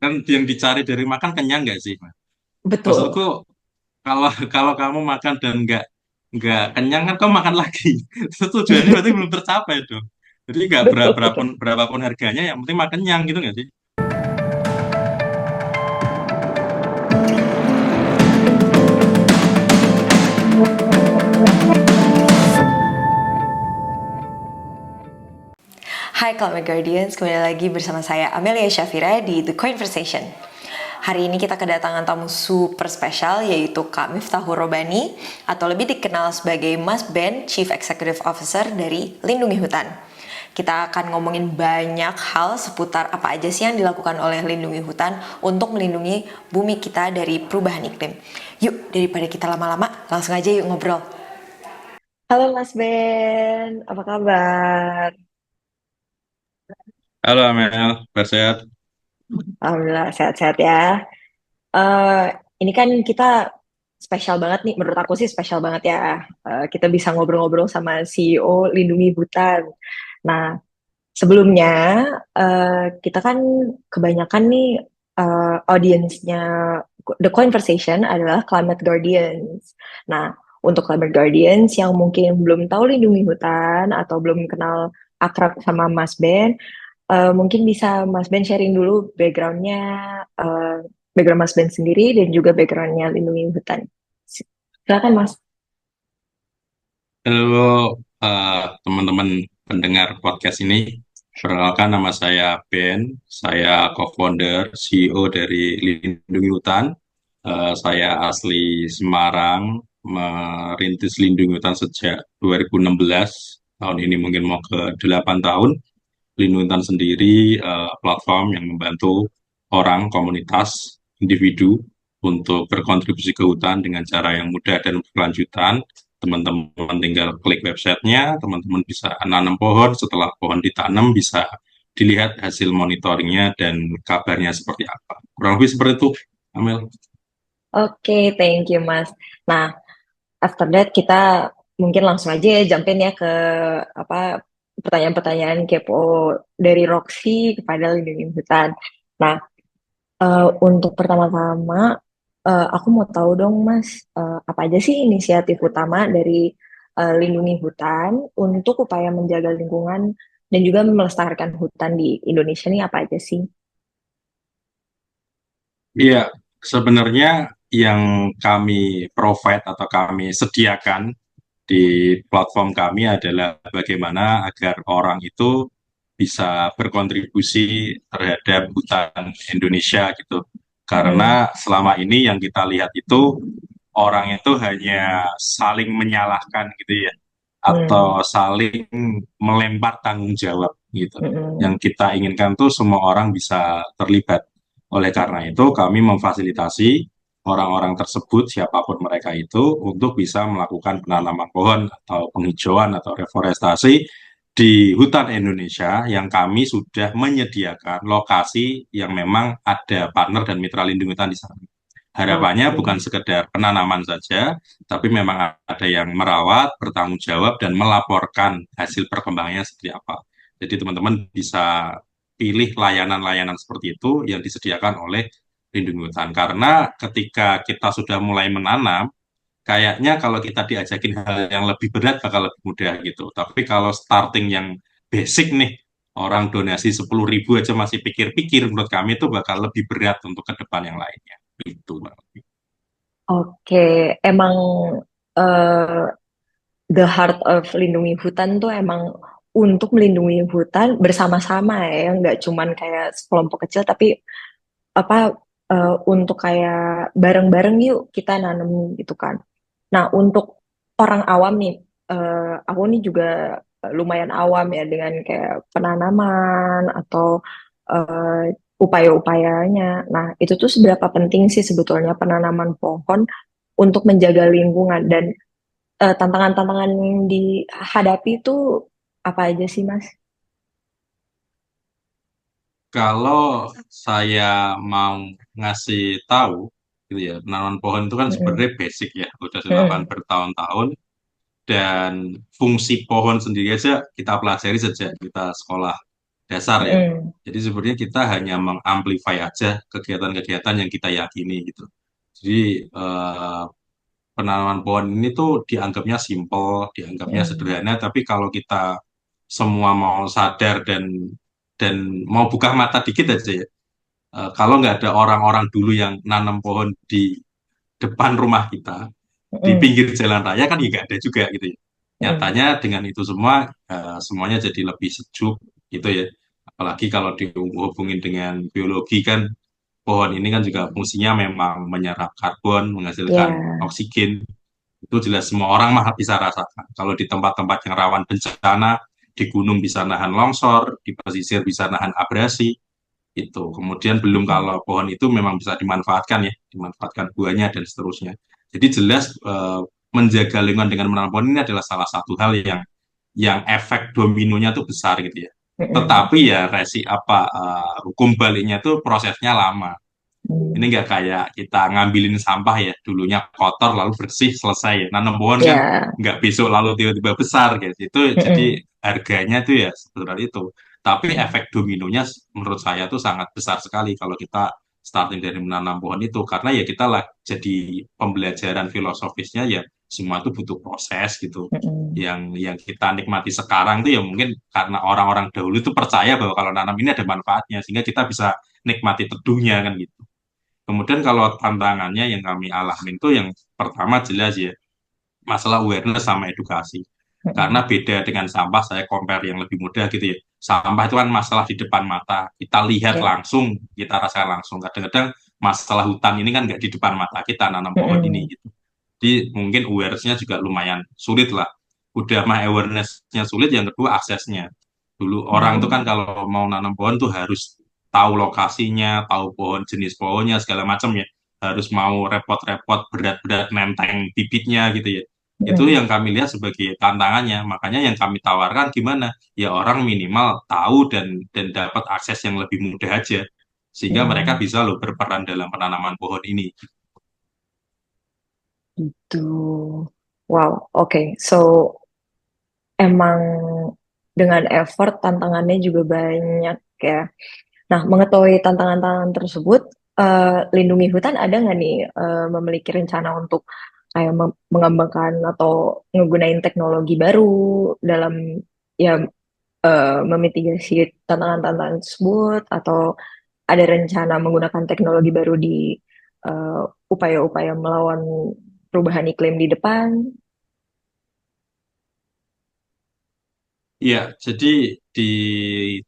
Kan yang dicari dari makan kenyang nggak sih, Mas? Betul. Maksudku kalau kalau kamu makan dan nggak kenyang kan kamu makan lagi. Tujuannya berarti belum tercapai dong. Jadi nggak Betul, betul. berapapun harganya, yang penting makan kenyang gitu nggak sih? Hai Climate Guardians, kembali lagi bersama saya Amelia Shafira di The Conversation. Hari ini kita kedatangan tamu super spesial yaitu Kak Miftahur Robani atau lebih dikenal sebagai Mas Ben, Chief Executive Officer dari Lindungi Hutan. Kita akan ngomongin banyak hal seputar apa aja sih yang dilakukan oleh Lindungi Hutan untuk melindungi bumi kita dari perubahan iklim. Yuk, daripada kita lama-lama, langsung aja yuk ngobrol. Halo Mas Ben, apa kabar? Halo Amel, bersehat. Alhamdulillah sehat-sehat ya. Eh, ini kan kita spesial banget nih, menurut aku sih spesial banget ya. Kita bisa ngobrol-ngobrol sama CEO Lindungi Hutan. Nah, sebelumnya kita kan kebanyakan nih audiensnya The Conversation adalah Climate Guardians. Nah, untuk Climate Guardians yang mungkin belum tahu Lindungi Hutan atau belum kenal akrab sama Mas Ben, mungkin bisa Mas Ben sharing dulu backgroundnya, eh, background Mas Ben sendiri dan juga backgroundnya Lindungi Hutan. Silakan Mas. Halo teman-teman pendengar podcast ini. Perkenalkan nama saya Ben, saya co-founder, CEO dari Lindungi Hutan. Saya asli Semarang, merintis Lindungi Hutan sejak 2016. Tahun ini mungkin mau ke 8 tahun. Lindungi Hutan sendiri platform yang membantu orang, komunitas, individu untuk berkontribusi ke hutan dengan cara yang mudah dan berkelanjutan. Teman-teman tinggal klik websitenya, teman-teman bisa nanam pohon, setelah pohon ditanam bisa dilihat hasil monitoringnya dan kabarnya seperti apa. Kurang lebih seperti itu, Amel. Oke, thank you Mas. Nah, after that kita mungkin langsung aja ya jump in ya ke apa pertanyaan-pertanyaan kepo dari Roxy kepada Lindungi Hutan. Nah, untuk pertama-tama aku mau tahu dong Mas, apa aja sih inisiatif utama dari Lindungi Hutan untuk upaya menjaga lingkungan dan juga melestarikan hutan di Indonesia nih apa aja sih? Iya, sebenarnya yang kami provide atau kami sediakan di platform kami adalah bagaimana agar orang itu bisa berkontribusi terhadap hutan Indonesia gitu. Mm-mm. Karena selama ini yang kita lihat itu orang itu hanya saling menyalahkan gitu ya, Mm. atau saling melempar tanggung jawab gitu. Mm-mm. Yang kita inginkan tuh semua orang bisa terlibat. Oleh karena itu kami memfasilitasi orang-orang tersebut siapapun mereka itu untuk bisa melakukan penanaman pohon atau penghijauan atau reforestasi di hutan Indonesia yang kami sudah menyediakan lokasi yang memang ada partner dan mitra lindung hutan di sana. Harapannya Oke. bukan sekedar penanaman saja, tapi memang ada yang merawat, bertanggung jawab, dan melaporkan hasil perkembangannya seperti apa. Jadi teman-teman bisa pilih layanan-layanan seperti itu yang disediakan oleh Lindungi Hutan. Karena ketika kita sudah mulai menanam, kayaknya kalau kita diajakin hal yang lebih berat bakal lebih mudah gitu. Tapi kalau starting yang basic nih, orang donasi 10.000 aja masih pikir-pikir, menurut kami itu bakal lebih berat untuk ke depan yang lainnya. Itu. Oke, emang eh, the heart of Lindungi Hutan tuh emang untuk melindungi hutan bersama-sama ya, nggak cuman kayak sekelompok kecil, tapi apa untuk kayak bareng-bareng yuk kita nanam gitu kan. Nah, untuk orang awam nih, aku nih juga lumayan awam ya dengan kayak penanaman atau eh, upaya-upayanya. Nah, itu tuh seberapa penting sih sebetulnya penanaman pohon untuk menjaga lingkungan dan tantangan-tantangan yang dihadapi itu apa aja sih, Mas? Kalau saya mau ngasih tahu, gitu ya, penanaman pohon itu kan Mm-mm. sebenarnya basic ya, udah dilakukan Mm-mm. bertahun-tahun, dan fungsi pohon sendiri aja kita pelajari sejak kita sekolah dasar ya. Mm-mm. Jadi sebenarnya kita hanya mengamplify aja kegiatan-kegiatan yang kita yakini gitu. Jadi penanaman pohon ini tuh dianggapnya simple, dianggapnya Mm-mm. sederhana, tapi kalau kita semua mau sadar dan mau buka mata dikit aja ya. Kalau nggak ada orang-orang dulu yang nanam pohon di depan rumah kita, di Mm-mm. pinggir jalan raya kan ya nggak ada juga gitu ya. Mm-mm. Nyatanya dengan itu semua semuanya jadi lebih sejuk gitu ya. Apalagi kalau dihubungin dengan biologi kan pohon ini kan juga fungsinya memang menyerap karbon, menghasilkan Ya. oksigen. Itu jelas semua orang mah bisa rasakan. Kalau di tempat-tempat yang rawan bencana, di gunung bisa nahan longsor, di pesisir bisa nahan abrasi, itu. Kemudian belum Mm-mm. kalau pohon itu memang bisa dimanfaatkan ya, dimanfaatkan buahnya dan seterusnya. Jadi jelas menjaga lingkungan dengan menanam pohon ini adalah salah satu hal yang efek dominonya tuh besar gitu ya. Mm-mm. Tetapi ya hukum baliknya tuh prosesnya lama. Ini Mm. nggak kayak kita ngambilin sampah ya, dulunya kotor lalu bersih selesai ya. Nanam pohon kan Ya. nggak besok lalu tiba-tiba besar gitu. Itu jadi Mm-mm. harganya tuh ya sebesar itu. Tapi Mm. efek dominonya menurut saya tuh sangat besar sekali kalau kita starting dari menanam pohon itu. Karena ya kita lah jadi pembelajaran filosofisnya ya semua itu butuh proses gitu. Mm-mm. Yang kita nikmati sekarang tuh ya mungkin karena orang-orang dahulu itu percaya bahwa kalau nanam ini ada manfaatnya sehingga kita bisa nikmati teduhnya kan gitu. Kemudian kalau tantangannya yang kami alamin itu yang pertama jelas ya masalah awareness sama edukasi. Karena Mm-mm. beda dengan sampah, saya compare yang lebih mudah gitu ya. Sampah itu kan masalah di depan mata, kita lihat Ya. langsung, kita rasakan langsung. Kadang-kadang masalah hutan ini kan nggak di depan mata kita nanam pohon ini Mm-mm. gitu. Jadi mungkin awareness-nya juga lumayan sulit lah. Udah mah awareness-nya sulit, yang kedua aksesnya. Dulu orang tuh kan Mm. kalau mau nanam pohon tuh harus tahu lokasinya, tahu pohon jenis pohonnya segala macam ya. Harus mau repot-repot berat-berat nenteng bibitnya gitu ya. Itu Mm-mm. yang kami lihat sebagai tantangannya. Makanya yang kami tawarkan gimana? Ya orang minimal tahu dan dapat akses yang lebih mudah aja. Sehingga mereka Mm. bisa loh berperan dalam penanaman pohon ini. Gitu. Wow, oke. So, emang dengan effort tantangannya juga banyak ya. Nah, mengetahui tantangan-tantangan tersebut, lindungi hutan ada nggak nih memiliki rencana untuk kayak mengembangkan atau menggunakan teknologi baru dalam ya memitigasi tantangan-tantangan tersebut atau ada rencana menggunakan teknologi baru di eh, upaya-upaya melawan perubahan iklim di depan? Iya, jadi di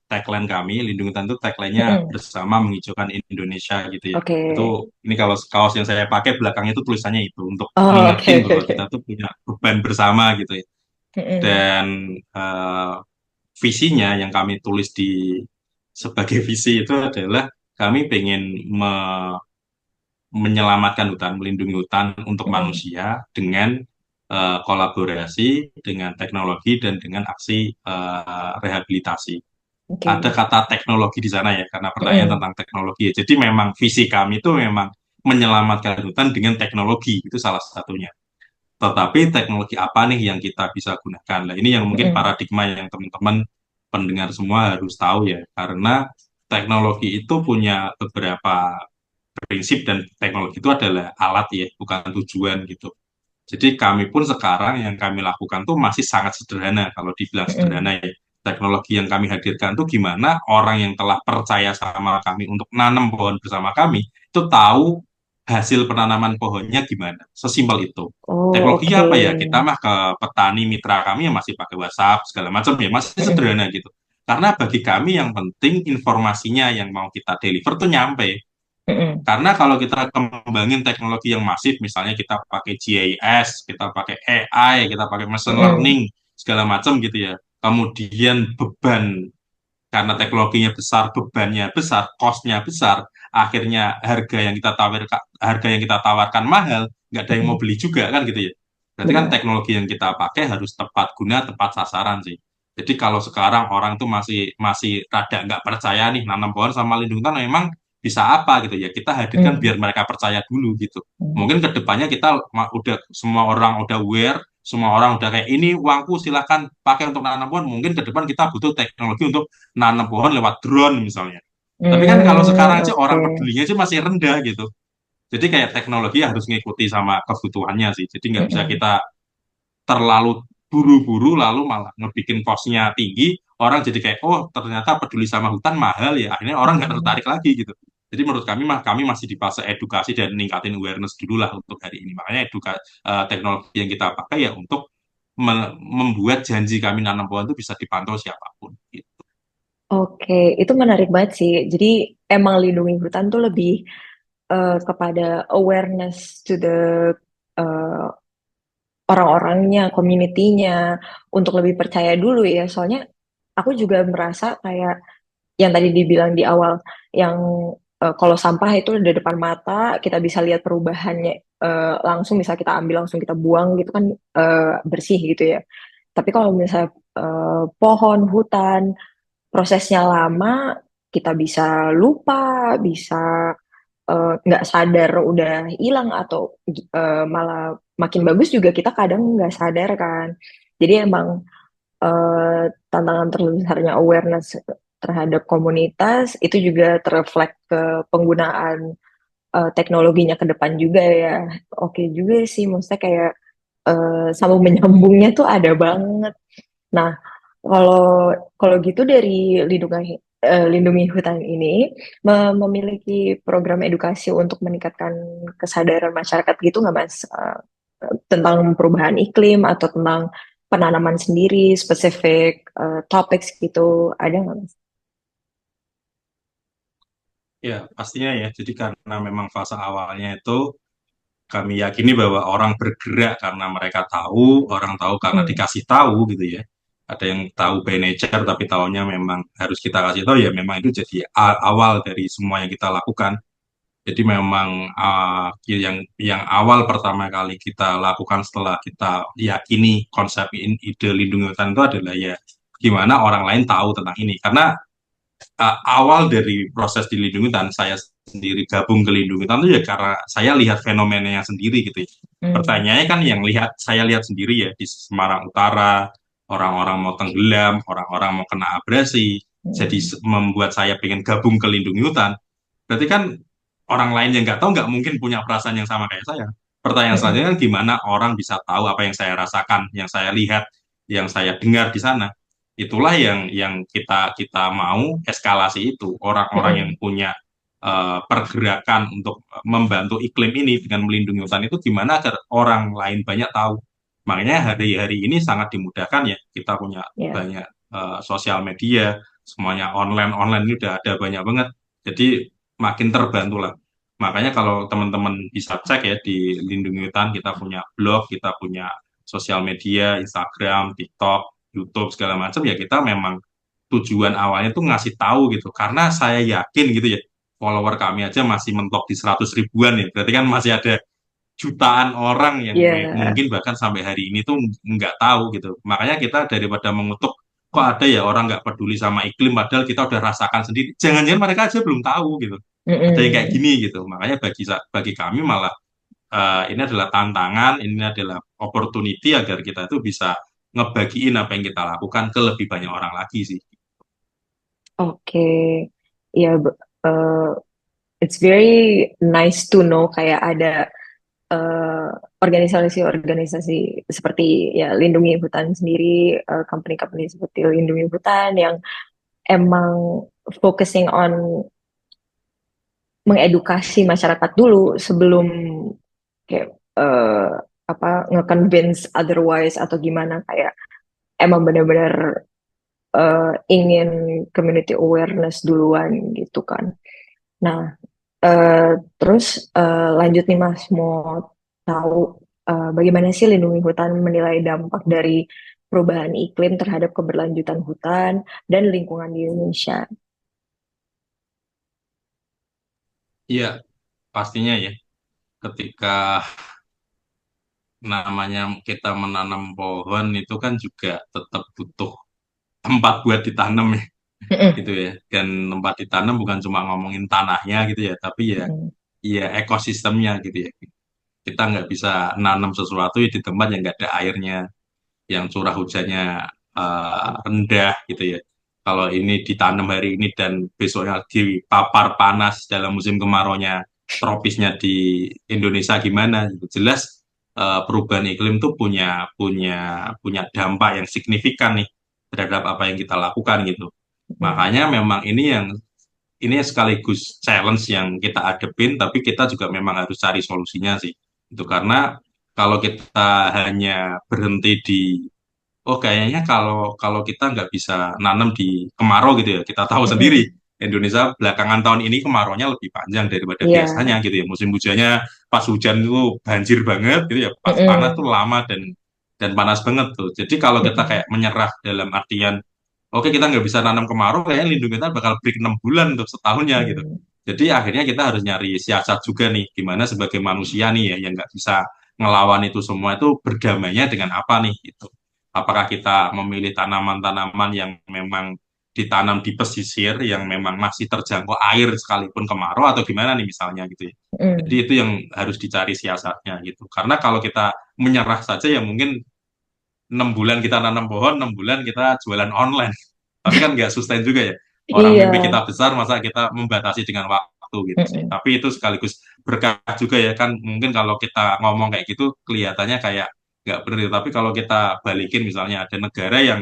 tagline kami, Lindungi Hutan itu tagline-nya Mm-mm. bersama menghijaukan Indonesia gitu ya. Oke. Itu ini kalau kaos yang saya pakai belakangnya itu tulisannya itu untuk Oh, oke, ngingetin oke, bahwa oke. kita tuh punya beban bersama gitu ya. Mm-mm. Dan visinya yang kami tulis di sebagai visi itu adalah kami pengen menyelamatkan hutan, melindungi hutan untuk Mm-mm. manusia dengan kolaborasi, dengan teknologi dan dengan aksi rehabilitasi. Ada Oke. kata teknologi di sana ya, karena pertanyaan Mm-mm. tentang teknologi ya. Jadi memang visi kami itu memang menyelamatkan hutan dengan teknologi, itu salah satunya. Tetapi teknologi apa nih yang kita bisa gunakan? Nah, ini yang mungkin Mm-mm. paradigma yang teman-teman pendengar semua harus tahu ya, karena teknologi itu punya beberapa prinsip dan teknologi itu adalah alat ya, bukan tujuan gitu. Jadi kami pun sekarang yang kami lakukan tuh masih sangat sederhana kalau dibilang sederhana Mm-mm. ya. Teknologi yang kami hadirkan tuh gimana orang yang telah percaya sama kami untuk nanam pohon bersama kami itu tahu hasil penanaman pohonnya gimana. Sesimpel itu. Oh, Teknologinya oke. apa ya? Kita mah ke petani mitra kami yang masih pakai WhatsApp segala macam ya masih Mm-mm. sederhana gitu. Karena bagi kami yang penting informasinya yang mau kita deliver tuh nyampe. Mm-mm. Karena kalau kita kembangin teknologi yang masif, misalnya kita pakai GIS, kita pakai AI, kita pakai machine Mm-mm. learning, segala macam gitu ya. Kemudian beban, karena teknologinya besar, bebannya besar, cost-nya besar, akhirnya harga yang kita tawarkan mahal, nggak ada yang mau Mm-mm. beli juga kan gitu ya. Berarti kan Benar. teknologi yang kita pakai harus tepat guna, tepat sasaran sih. Jadi kalau sekarang orang tuh masih masih rada nggak percaya nih nanam pohon sama lindung hutan memang bisa apa gitu ya. Kita hadirkan Mm. biar mereka percaya dulu gitu. Mm. Mungkin kedepannya kita udah semua orang udah aware, semua orang udah kayak ini uangku silahkan pakai untuk nanam pohon, mungkin ke depan kita butuh teknologi untuk nanam pohon lewat drone misalnya. Tapi kan kalau sekarang aja Oke. orang pedulinya aja masih rendah gitu. Jadi kayak teknologi harus ngikuti sama kebutuhannya sih. Jadi nggak bisa Mm-mm. kita terlalu buru-buru lalu malah ngebikin costnya tinggi, orang jadi kayak oh ternyata peduli sama hutan mahal ya, akhirnya orang nggak Mm-mm. tertarik lagi gitu. Jadi menurut kami mah kami masih di fase edukasi dan ningkatin awareness dulu lah untuk hari ini. Makanya teknologi yang kita pakai ya untuk membuat janji kami nanam pohon itu bisa dipantau siapapun gitu. Oke, itu menarik banget sih. Jadi emang lindungi hutan tuh lebih kepada awareness to the eh, orang-orangnya, community-nya, untuk lebih percaya dulu ya. Soalnya aku juga merasa kayak yang tadi dibilang di awal, yang kalau sampah itu di depan mata, kita bisa lihat perubahannya langsung, bisa kita ambil langsung kita buang gitu kan, bersih gitu ya. Tapi kalau misalnya pohon, hutan, prosesnya lama, kita bisa lupa, bisa nggak sadar udah hilang, atau malah makin bagus juga kita kadang nggak sadar kan. Jadi emang tantangan terbesarnya awareness terhadap komunitas itu juga terreflek ke penggunaan teknologinya ke depan juga ya. Oke juga sih, maksudnya kayak sambung menyambungnya tuh ada banget. Nah, kalau kalau gitu dari lindungi hutan ini memiliki program edukasi untuk meningkatkan kesadaran masyarakat gitu nggak Mas? Tentang perubahan iklim atau tentang penanaman sendiri, spesifik topics gitu, ada nggak Mas? Ya pastinya ya. Jadi karena memang fase awalnya itu kami yakini bahwa orang bergerak karena mereka tahu, orang tahu karena Mm, dikasih tahu gitu ya. Ada yang tahu by nature tapi tahunya memang harus kita kasih tahu ya memang itu jadi awal dari semua yang kita lakukan. Jadi memang yang awal pertama kali kita lakukan setelah kita yakini konsep ide lindungi hutan itu adalah ya gimana orang lain tahu tentang ini. Karena awal dari proses di lindungi hutan saya sendiri gabung ke lindungi hutan itu ya karena saya lihat fenomenanya sendiri gitu ya. mm, Pertanyaannya kan yang saya lihat sendiri ya di Semarang Utara, orang-orang mau tenggelam, orang-orang mau kena abrasi, jadi mm, membuat saya pengen gabung ke lindungi hutan. Berarti kan orang lain yang nggak tahu nggak mungkin punya perasaan yang sama kayak saya. Pertanyaan selanjutnya mm, kan gimana orang bisa tahu apa yang saya rasakan, yang saya lihat, yang saya dengar di sana. Itulah yang kita kita mau eskalasi itu orang-orang yang mm, punya pergerakan untuk membantu iklim ini dengan melindungi hutan itu gimana agar orang lain banyak tahu. Makanya hari-hari ini sangat dimudahkan ya kita punya ya, banyak sosial media, semuanya online online ini udah ada banyak banget. Jadi makin terbantu lah. Makanya kalau teman-teman bisa cek ya di Lindungi Hutan kita punya blog, kita punya sosial media, Instagram, TikTok, YouTube segala macam ya kita memang tujuan awalnya tuh ngasih tahu gitu. Karena saya yakin gitu ya follower kami aja masih mentok di 100 ribuan ya. Berarti kan masih ada jutaan orang yang ya, mungkin bahkan sampai hari ini tuh nggak tahu gitu. Makanya kita daripada mengutuk kok ada ya orang nggak peduli sama iklim padahal kita udah rasakan sendiri. Jangan-jangan mereka aja belum tahu gitu. Ada yang kayak mm, gini gitu. Makanya bagi kami malah ini adalah tantangan, ini adalah opportunity agar kita itu bisa ngebagiin apa yang kita lakukan ke lebih banyak orang lagi sih. oke, ya, it's very nice to know kayak ada eh, organisasi-organisasi seperti ya Lindungi Hutan sendiri, company-company seperti Lindungi Hutan yang emang focusing on mengedukasi masyarakat dulu sebelum kayak apa nge-convince otherwise atau gimana, kayak emang benar-benar ingin community awareness duluan gitu kan. Nah, eh, terus lanjut nih Mas, mau tahu bagaimana sih lindungi hutan menilai dampak dari perubahan iklim terhadap keberlanjutan hutan dan lingkungan di Indonesia. Iya, pastinya ya. Ketika namanya kita menanam pohon itu kan juga tetap butuh tempat buat ditanam ya, Mm-mm, gitu ya. Dan tempat ditanam bukan cuma ngomongin tanahnya gitu ya, tapi ya mm-mm, ya ekosistemnya gitu ya. Kita nggak bisa nanam sesuatu di tempat yang nggak ada airnya, yang curah hujannya rendah gitu ya. Kalau ini ditanam hari ini dan besoknya dipapar panas dalam musim kemaraunya tropisnya di Indonesia gimana gitu. Jelas perubahan iklim tuh punya punya punya dampak yang signifikan nih terhadap apa yang kita lakukan gitu. Hmm. Makanya memang ini sekaligus challenge yang kita hadepin, tapi kita juga memang harus cari solusinya sih. Itu karena kalau kita hanya berhenti di oh kayaknya kalau kalau kita nggak bisa nanam di kemarau gitu ya, kita tahu sendiri Mm-mm. Indonesia belakangan tahun ini kemaraunya lebih panjang daripada Iya. biasanya gitu ya. Musim hujannya pas hujan itu banjir banget gitu ya, pas panas tuh Mm-mm. lama dan panas banget tuh. Jadi kalau kita Mm-mm. kayak menyerah dalam artian oke kita nggak bisa nanam kemarau, kayaknya lindung kita bakal break 6 bulan untuk setahunnya gitu. Mm. Jadi akhirnya kita harus nyari siasat juga nih, gimana sebagai manusia nih ya yang nggak bisa ngelawan itu semua itu berdamainya dengan apa nih gitu. Apakah kita memilih tanaman-tanaman yang memang ditanam di pesisir yang memang masih terjangkau air sekalipun kemarau atau gimana nih misalnya gitu ya. Jadi Mm. itu yang harus dicari siasatnya gitu. Karena kalau kita menyerah saja ya mungkin 6 bulan kita nanam pohon, 6 bulan kita jualan online. Tapi kan nggak sustain juga ya. Orang Iya. mimpi kita besar, masa kita membatasi dengan waktu gitu sih. Mm-mm. Tapi itu sekaligus berkah juga ya kan. Mungkin kalau kita ngomong kayak gitu kelihatannya kayak nggak benar. Tapi kalau kita balikin misalnya ada negara yang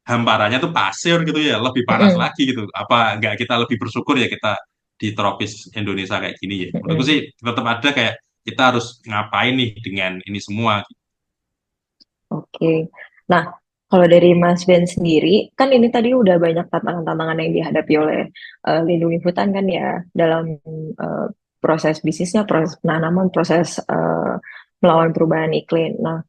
hamparannya tuh pasir gitu ya, lebih panas Mm-mm. lagi gitu. Apa nggak kita lebih bersyukur ya kita di tropis Indonesia kayak gini ya. Menurutku Mm-mm. sih tetap ada kayak kita harus ngapain nih dengan ini semua. Oke. Nah, kalau dari Mas Ben sendiri, kan ini tadi udah banyak tantangan-tantangan yang dihadapi oleh lindungi hutan kan ya, dalam eh, proses bisnisnya, proses penanaman, proses melawan perubahan iklim. Nah,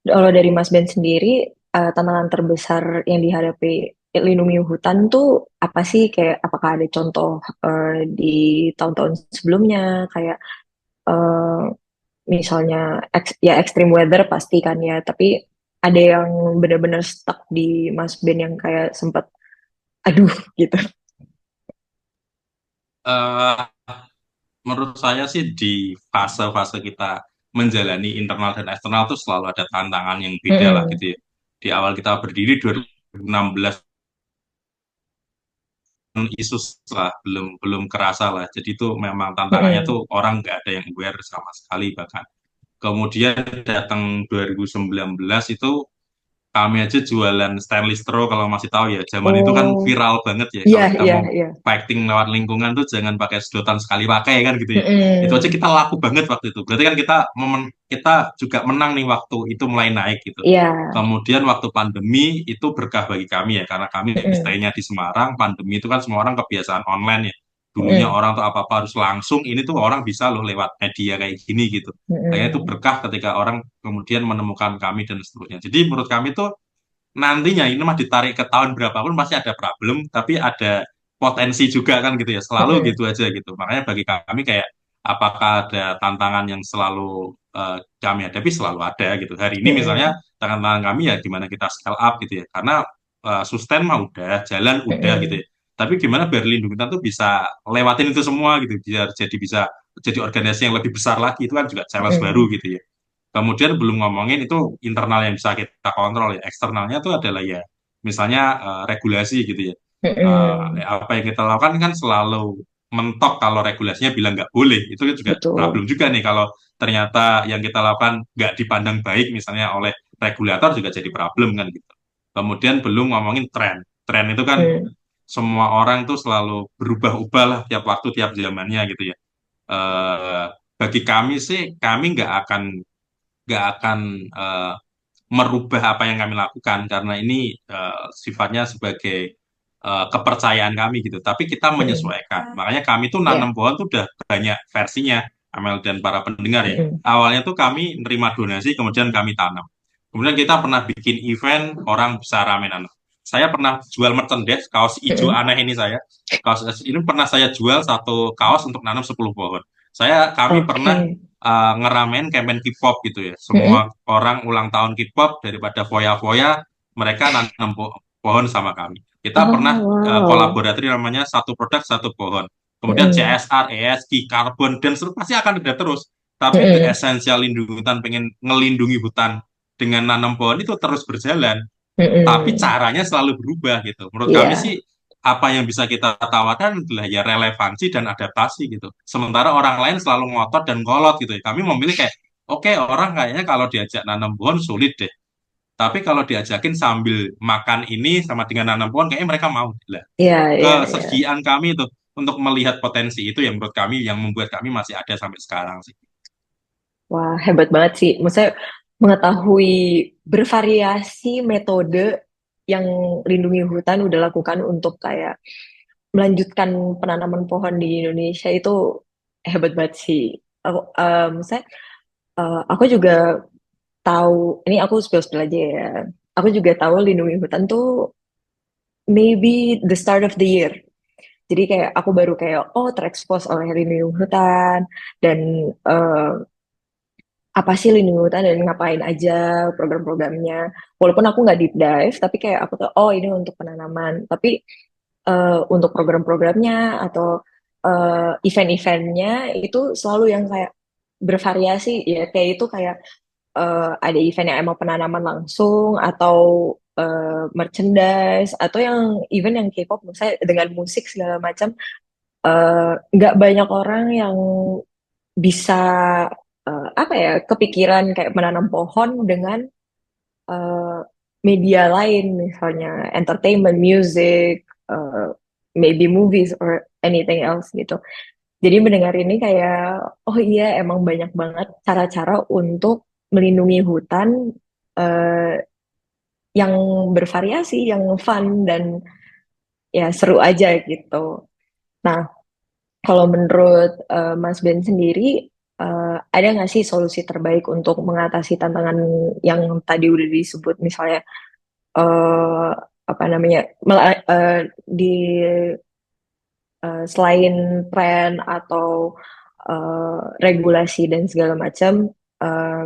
kalau dari Mas Ben sendiri, tantangan terbesar yang dihadapi lindungi hutan tuh apa sih? Kayak apakah ada contoh di tahun-tahun sebelumnya, kayak eh, misalnya ya extreme weather pasti kan ya, tapi ada yang benar-benar stuck di Mas Ben yang kayak sempet aduh gitu. Eh, Menurut saya sih di fase-fase kita menjalani internal dan eksternal tuh selalu ada tantangan yang beda lah Mm-mm. gitu ya. Di awal kita berdiri 2016 isu lah belum belum kerasa lah. Jadi itu memang tantangannya tuh Mm-mm. orang nggak ada yang aware sama sekali bahkan. Kemudian datang 2019 itu kami aja jualan stainless straw kalau masih tahu ya. Zaman itu kan Oh, viral banget ya. iya, Kalau kita iya, mau iya. fighting lewat lingkungan tuh jangan pakai sedotan sekali pakai kan gitu ya. Itu aja Mm-mm. kita laku banget waktu itu. Berarti kan kita juga menang nih waktu itu mulai naik gitu. Iya. Kemudian waktu pandemi itu berkah bagi kami ya, karena kami Mm-mm. stay-nya di Semarang, pandemi itu kan semua orang kebiasaan online ya. Dulunya Mm-mm. orang tuh apa-apa harus langsung, ini tuh orang bisa loh lewat media kayak gini gitu. Kayaknya itu Mm-mm. berkah ketika orang kemudian menemukan kami dan seterusnya. Jadi menurut kami tuh nantinya ini mah ditarik ke tahun berapapun pasti ada problem, tapi ada potensi juga kan gitu ya. Selalu Mm-mm. gitu aja gitu. Makanya bagi kami kayak apakah ada tantangan yang selalu kami hadapi selalu ada gitu. Hari ini misalnya Mm-mm. tantangan kami ya gimana kita scale up gitu ya. Karena sustain mah udah, jalan udah gitu Mm-mm. ya. Tapi gimana biar lindung kita tuh bisa lewatin itu semua gitu, biar bisa jadi organisasi yang lebih besar lagi itu kan juga challenge baru Mm-mm. gitu ya. Kemudian belum ngomongin itu internal yang bisa kita kontrol ya. Eksternalnya itu adalah ya misalnya regulasi gitu ya. Mm-mm. Apa yang kita lakukan kan selalu mentok kalau regulasinya bilang nggak boleh. Itu kan juga problem Betul. juga nih kalau ternyata yang kita lakukan nggak dipandang baik misalnya oleh regulator juga jadi problem kan gitu. Kemudian belum ngomongin tren. Tren itu kan Mm. semua orang tuh selalu berubah-ubah lah tiap waktu, tiap zamannya gitu ya. Eh, Bagi kami sih, kami nggak akan eh, merubah apa yang kami lakukan karena ini sifatnya sebagai kepercayaan kami gitu. Tapi kita Mm-mm. menyesuaikan. Makanya kami tuh nanam Ya. pohon tuh udah banyak versinya, Amel dan para pendengar ya. Mm-mm. Awalnya tuh kami nerima donasi, kemudian kami tanam. Kemudian kita pernah bikin event, orang bisa rame nanam. Saya pernah jual merchandise, kaos hijau Mm-mm. aneh ini saya. Kaos ini pernah saya jual satu kaos untuk nanam 10 pohon. Kami pernah Oke. ngeramein campaign K-pop gitu ya. Mm-mm. Semua orang ulang tahun K-pop daripada foya-foya, mereka nanam pohon sama kami. Kita Oh, pernah wow. kolaborasi namanya satu produk satu pohon. Kemudian Mm-mm. CSR, ESG, karbon dan seterusnya pasti akan ada terus. Tapi the Mm-mm. essential lindungi hutan, pengen ngelindungi hutan dengan nanam pohon itu terus berjalan. Tapi Mm-mm. caranya selalu berubah gitu. Menurut kami Iya, sih apa yang bisa kita tawarkan adalah ya relevansi dan adaptasi gitu. Sementara orang lain selalu ngotot dan kolot gitu ya. Kami memilih kayak, oke, orang kayaknya kalau diajak nanam pohon sulit deh. Tapi kalau diajakin sambil makan ini sama dengan nanam pohon, kayaknya mereka mau. Lah, iya, iya, iya. kesediaan kami itu untuk melihat potensi itu yang menurut kami yang membuat kami masih ada sampai sekarang sih. Wah, hebat banget sih. Maksudnya mengetahui bervariasi metode yang lindungi hutan udah lakukan untuk kayak melanjutkan penanaman pohon di Indonesia itu hebat banget sih. Maksudnya aku juga tahu, ini aku spill-spill aja ya. Aku juga tahu lindungi hutan tuh maybe the start of the year. Jadi kayak aku baru kayak oh terekspos oleh lindungi hutan dan eh, apa sih lindungi hutan dan ngapain aja program-programnya. Walaupun aku nggak deep dive, tapi kayak aku tuh oh ini untuk penanaman. Tapi untuk program-programnya atau event-eventnya itu selalu yang kayak bervariasi ya kayak itu kayak ada event yang emang penanaman langsung atau merchandise atau yang event yang K-pop misalnya dengan musik segala macam nggak banyak orang yang bisa apa ya kepikiran kayak menanam pohon dengan eh, media lain misalnya entertainment, music, maybe movies or anything else gitu. Jadi mendengar ini kayak oh iya emang banyak banget cara-cara untuk melindungi hutan eh, yang bervariasi, yang fun dan ya seru aja gitu. Nah, kalau menurut Mas Ben sendiri, ada nggak sih solusi terbaik untuk mengatasi tantangan yang tadi udah disebut, misalnya eh, apa namanya, di selain tren atau regulasi dan segala macam,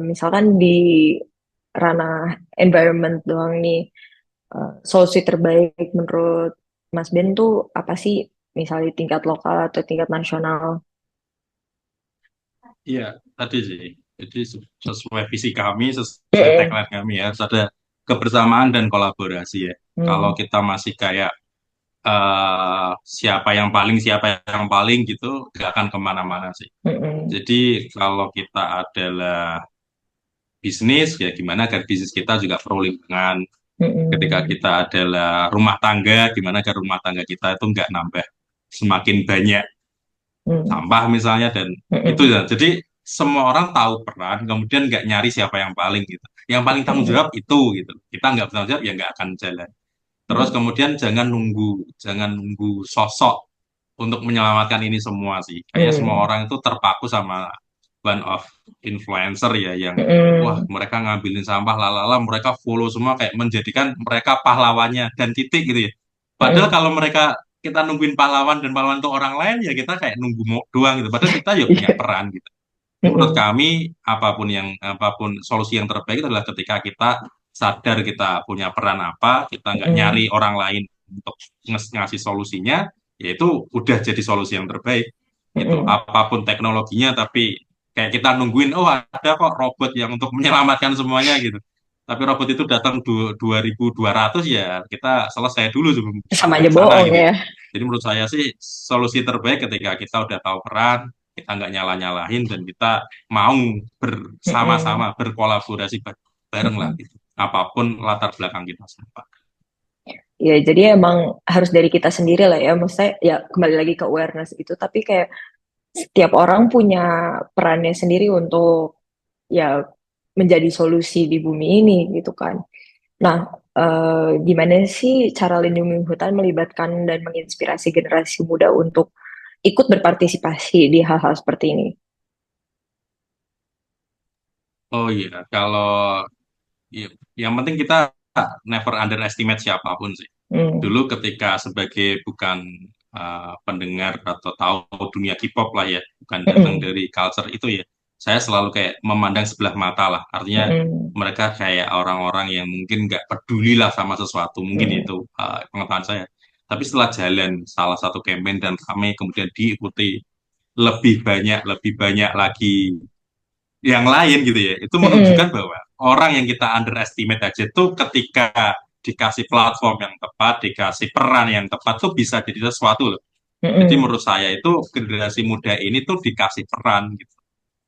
misalkan di ranah environment doang nih, solusi terbaik menurut Mas Ben tuh apa sih? Misalnya tingkat lokal atau tingkat nasional? Iya, tadi sih. Jadi sesuai visi kami, sesuai Mm-mm. tagline kami ya, harus ada kebersamaan dan kolaborasi ya. Kalau Hmm. kita masih kayak siapa yang paling gitu, gak akan kemana-mana sih. Mm-mm. Jadi kalau kita adalah bisnis, ya gimana agar bisnis kita juga pro lingkungan. Ketika Mm-mm. kita adalah rumah tangga, gimana agar rumah tangga kita itu nggak nambah semakin banyak Mm. sampah misalnya dan itu Mm-mm. ya. Jadi semua orang tahu peran, kemudian nggak nyari siapa yang paling gitu. Yang paling tanggung Mm-mm. jawab itu gitu. Kita nggak bertanggung jawab ya nggak akan jalan. Terus Mm. kemudian jangan nunggu sosok untuk menyelamatkan ini semua sih. Kayaknya semua Mm. orang itu terpaku sama one of influencer ya yang wah Mm-mm. mereka ngambilin sampah lalala mereka follow semua kayak menjadikan mereka pahlawannya dan titik gitu ya. Padahal Mm-mm. kalau mereka kita nungguin pahlawan dan pahlawan itu orang lain ya kita kayak nunggu doang gitu. Padahal kita ya punya Iya. peran gitu. Jadi menurut Mm-mm. kami apapun solusi yang terbaik itu adalah ketika kita sadar kita punya peran apa, kita nggak nyari Mm-mm. orang lain untuk ngasih solusinya, yaitu udah jadi solusi yang terbaik gitu. Mm-mm. Apapun teknologinya, tapi kayak kita nungguin, oh ada kok robot yang untuk menyelamatkan semuanya gitu. Tapi robot itu datang 2200 ya kita selesai dulu sebelum Sama sampai aja ke sana bohong gitu ya. ya. Jadi menurut saya sih solusi terbaik ketika kita udah tahu peran, kita nggak nyala-nyalahin dan kita mau Mm-mm. bersama-sama berkolaborasi bareng lah Mm-mm. gitu. Apapun latar belakang kita semua. Ya, jadi emang harus dari kita sendiri lah ya. Maksudnya ya kembali lagi ke awareness itu. Tapi kayak setiap orang punya perannya sendiri untuk ya menjadi solusi di bumi ini gitu kan. Nah, gimana sih cara lindungi hutan melibatkan dan menginspirasi generasi muda untuk ikut berpartisipasi di hal-hal seperti ini? Oh iya, kalau iya, yang penting kita never underestimate siapapun sih. Hmm. Dulu ketika sebagai bukan pendengar atau tahu dunia K-pop lah ya, bukan datang Mm-mm. dari culture itu ya, saya selalu kayak memandang sebelah mata lah. Artinya Mm-mm. mereka kayak orang-orang yang mungkin nggak peduli lah sama sesuatu, mungkin Mm-mm. itu pengetahuan saya. Tapi setelah jalan salah satu campaign dan ramai kemudian diikuti lebih banyak lagi yang lain gitu ya. Itu menunjukkan Mm-mm. bahwa orang yang kita underestimate aja itu ketika dikasih platform yang tepat, dikasih peran yang tepat tuh bisa jadi sesuatu loh. Jadi Mm-mm. menurut saya itu generasi muda ini tuh dikasih peran gitu.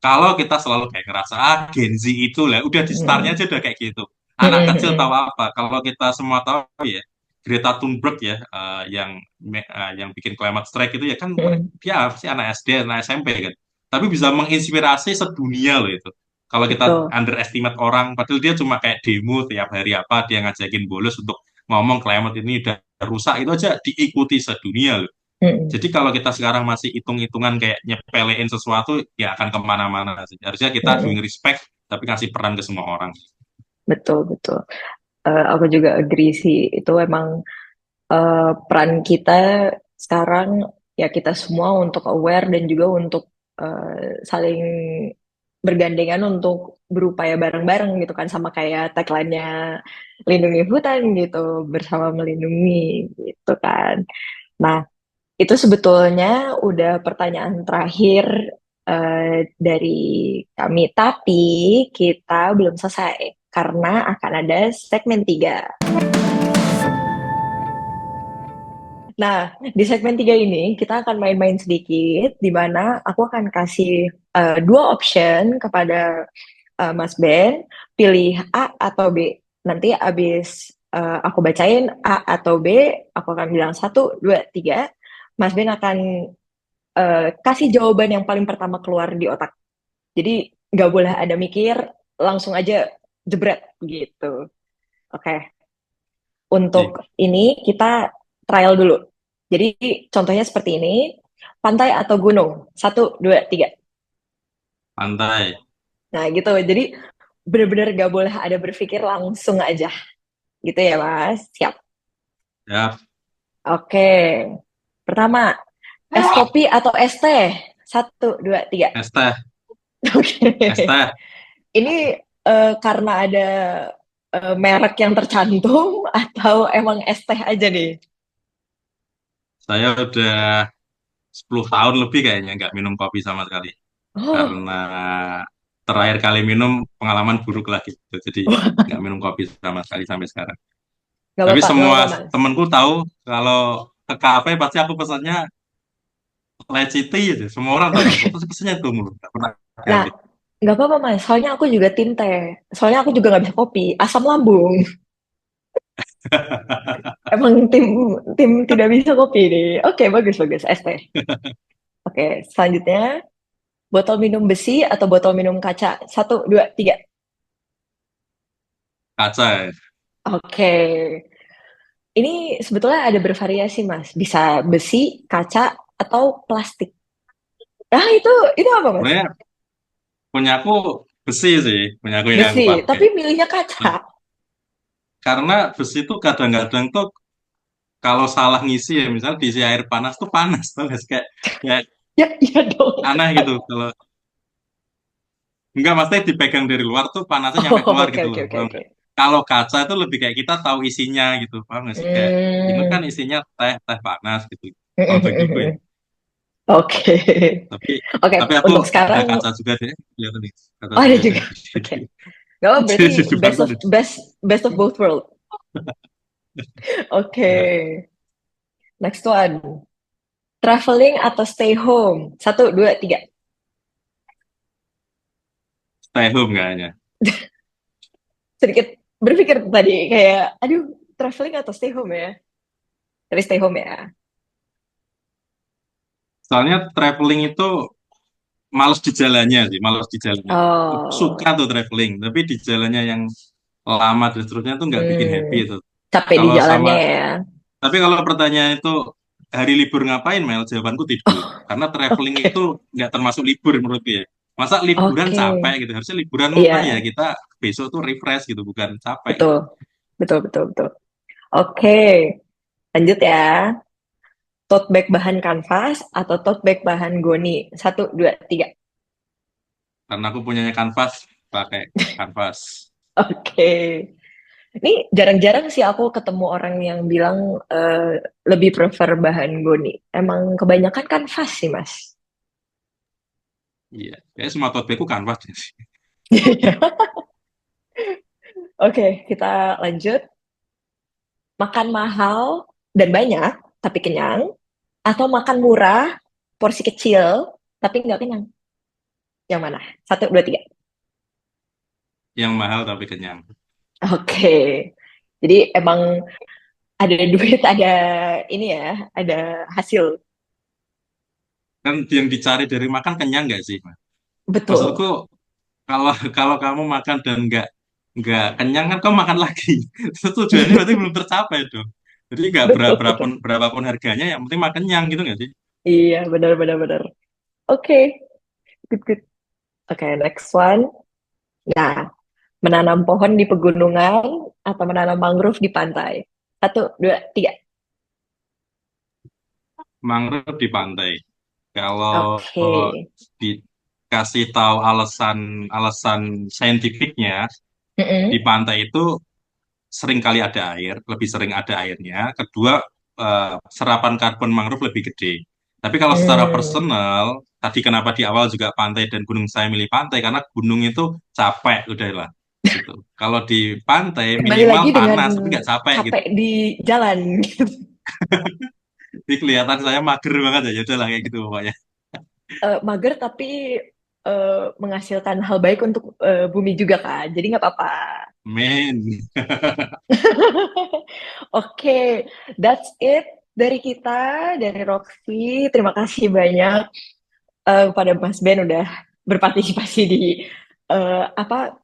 Kalau kita selalu kayak ngerasa Gen Z itu lah, udah di startnya Mm-mm. aja udah kayak gitu. Anak kecil tahu Mm-mm. apa? Kalau kita semua tahu ya, Greta Thunberg ya, yang bikin climate strike itu ya kan Mm-mm. dia sih anak SD, anak SMP kan. Tapi bisa menginspirasi sedunia loh itu. Kalau kita Betul. underestimate orang, padahal dia cuma kayak demo tiap hari apa, dia ngajakin bolos untuk ngomong climate ini udah rusak, itu aja diikuti sedunia loh. Mm-mm. Jadi kalau kita sekarang masih hitung-hitungan kayak nyepelein sesuatu, ya akan kemana-mana sih. Harusnya kita doing Mm-mm. respect, tapi kasih peran ke semua orang. Betul, betul. Aku juga agree sih. Itu emang peran kita sekarang ya kita semua untuk aware dan juga untuk saling bergandengan untuk berupaya bareng-bareng gitu kan sama kayak tagline-nya lindungi hutan gitu bersama melindungi gitu kan. Nah, itu sebetulnya udah pertanyaan terakhir dari kami, tapi kita belum selesai karena akan ada segmen 3. Nah, di segmen 3 ini kita akan main-main sedikit, di mana aku akan kasih dua option kepada Mas Ben, pilih A atau B. Nanti abis aku bacain A atau B, aku akan bilang satu, dua, tiga. Mas Ben akan kasih jawaban yang paling pertama keluar di otak. Jadi nggak boleh ada mikir, langsung aja jebret gitu. Oke, Oke, untuk ini kita trial dulu. Jadi contohnya seperti ini, pantai atau gunung? Satu, dua, tiga. pantai. Nah gitu, jadi bener-bener gak boleh ada berpikir langsung aja. Gitu ya Mas, siap. Ya, Oke, pertama, es kopi atau es teh? Satu, dua, tiga. es teh, es Oke, teh. ini karena ada merek yang tercantum atau emang es teh aja nih? Saya udah 10 tahun lebih kayaknya nggak minum kopi sama sekali. Oh, Karena terakhir kali minum pengalaman buruk lah gitu. Jadi nggak minum kopi sama sekali sampai sekarang. Tapi nggak semua apa-apa Mas. temenku tahu kalau ke kafe pasti aku pesannya leci tea aja. Semua orang tahu aku pasti pesannya itu mulu. Nggak pernah Nah, ganti. nggak apa-apa Mas, soalnya aku juga tim teh. Soalnya aku juga nggak bisa kopi, asam lambung. Emang tim tim tidak bisa kopi nih. Oke, bagus bagus. Es teh. Oke, selanjutnya botol minum besi atau botol minum kaca? Satu, dua, tiga. Kaca ya. Oke, ini sebetulnya ada bervariasi Mas. Bisa besi, kaca, atau plastik. Ah itu apa Mas? Sebenarnya punya aku besi sih, punya aku yang aku Besi, pakai. tapi milihnya kaca. Karena besi itu kadang-kadang tuh kalau salah ngisi ya, misalnya diisi air panas tuh panas tuh kayak kayak Ya, iya dong. aneh gitu. Kalau enggak maksudnya dipegang dari luar tuh panasnya nyampe Oh, keluar oke gitu oke loh. oke Paham oke. nggak? Kalau kaca itu lebih kayak kita tahu isinya gitu, paham nggak sih? Kayak ini kan Hmm. isinya teh teh panas gitu. Kalau bagiku ya. Oke. Tapi Oke, tapi aku untuk ada sekarang kaca juga deh, lihat nih kaca oh, ada juga ada juga. Oke. Gak apa di, berarti di depan tuh ada. best of both world. Oke. Ya, Next one. Traveling atau stay home? Satu, dua, tiga. stay home kayaknya. Sedikit berpikir tadi kayak, aduh, traveling atau stay home ya? Tapi stay home ya. Soalnya traveling itu males di jalannya sih, males di jalannya. Suka Oh, tuh traveling, tapi di jalannya yang lama dan seterusnya tuh nggak bikin happy hmm, itu. capek di Kalau sama, jalannya ya. tapi kalau pertanyaan itu hari libur ngapain, Mel? Jawabanku tidur. Karena traveling Oke, itu nggak termasuk libur menurutku ya. Masa liburan oke, capek gitu? Harusnya liburan mah ya iya, kita besok tuh refresh gitu, bukan capek gitu. betul, betul, betul, betul. Oke, lanjut ya. Tote bag bahan kanvas atau tote bag bahan goni? Satu, dua, tiga. Karena aku punyanya kanvas, pakai kanvas. Oke. Ini jarang-jarang sih aku ketemu orang yang bilang lebih prefer bahan goni. Emang kebanyakan kanvas sih, Mas. Iya, kayak semua tote bagku kanvas deh. Oke, kita lanjut. Makan mahal dan banyak, tapi kenyang. Atau makan murah, porsi kecil, tapi nggak kenyang. Yang mana? Satu, dua, tiga. Yang mahal tapi kenyang. Oke. Jadi emang ada duit, ada ini ya, ada hasil. Kan yang dicari dari makan kenyang nggak sih, Mas? Betul. Maksudku kalau kalau kamu makan dan nggak kenyang kan kamu makan lagi. Terus tujuannya berarti belum tercapai dong. Jadi nggak Betul, betul. berapapun harganya, yang penting makan kenyang gitu nggak sih? Iya, benar, benar, benar. Oke, good, good. Oke, next one. Nah, menanam pohon di pegunungan atau menanam mangrove di pantai? Satu, dua, tiga. Mangrove di pantai. Kalau Oke. dikasih tahu alasan saintifiknya, di Mm-mm. pantai itu sering kali ada air, lebih sering ada airnya. Kedua, serapan karbon mangrove lebih gede. Tapi kalau secara Hmm. personal, tadi kenapa di awal juga pantai dan gunung saya milih pantai, karena gunung itu capek, udahlah. Gitu. Kalau di pantai Kembali minimal lagi dengan panas, tapi nggak capek gitu. capek di jalan. Jadi kelihatan saya mager banget ya, ya udahlah kayak gitu pokoknya. Mager tapi menghasilkan hal baik untuk bumi juga kan. Jadi nggak apa-apa. Men. Oke, that's it dari kita, dari Roxy. Terima kasih banyak kepada Mas Ben udah berpartisipasi di apa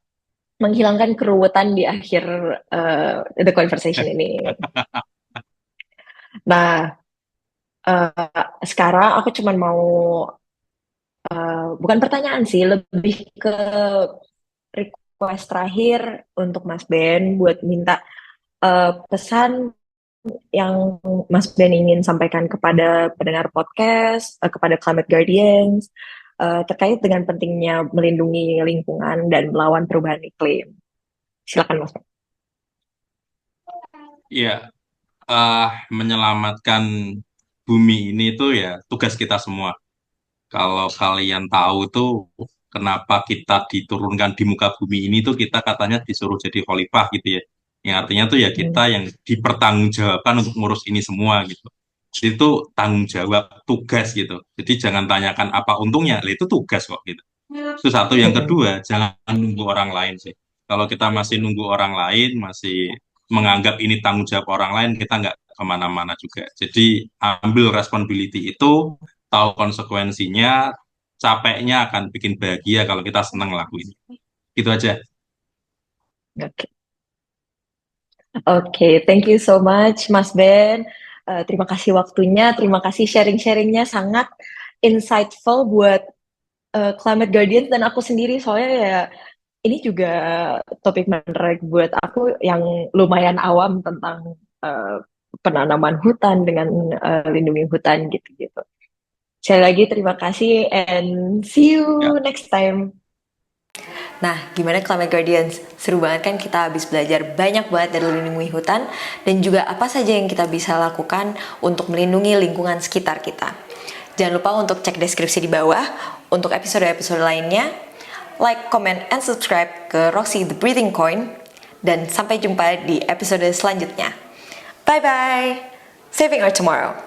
menghilangkan keruwetan di akhir the conversation ini. Nah, sekarang aku cuman mau bukan pertanyaan sih, lebih ke request terakhir untuk Mas Ben buat minta pesan yang Mas Ben ingin sampaikan kepada pendengar podcast, kepada Climate Guardians, terkait dengan pentingnya melindungi lingkungan dan melawan perubahan iklim. Silakan Mas Ben. Ya, menyelamatkan bumi ini tuh ya tugas kita semua. Kalau kalian tahu tuh kenapa kita diturunkan di muka bumi ini tuh kita katanya disuruh jadi khalifah gitu ya. Yang artinya tuh ya kita Hmm. yang dipertanggungjawabkan untuk ngurus ini semua gitu. Jadi itu tanggung jawab tugas gitu. Jadi jangan tanyakan apa untungnya, lah itu tugas kok gitu. Itu satu. Yang Mm-mm. kedua, jangan nunggu orang lain sih. Kalau kita masih nunggu orang lain, masih menganggap ini tanggung jawab orang lain, kita nggak kemana-mana juga. Jadi ambil responsibility itu, tahu konsekuensinya, capeknya akan bikin bahagia kalau kita senang ngelakuin. Itu aja. Oke, Oke, thank you so much, Mas Ben. Terima kasih waktunya, terima kasih sharing-sharingnya sangat insightful buat Climate Guardian dan aku sendiri. Soalnya ya ini juga topik menarik buat aku yang lumayan awam tentang penanaman hutan dengan lindungi hutan gitu-gitu. Sekali lagi terima kasih and see Ya. you next time. Nah, gimana Climate Guardians? Seru banget kan kita habis belajar banyak banget dari lindungi hutan dan juga apa saja yang kita bisa lakukan untuk melindungi lingkungan sekitar kita. Jangan lupa untuk cek deskripsi di bawah untuk episode-episode lainnya. Like, comment, and subscribe ke Roxy The Breathing Coin. Dan sampai jumpa di episode selanjutnya. Bye-bye! Saving our tomorrow.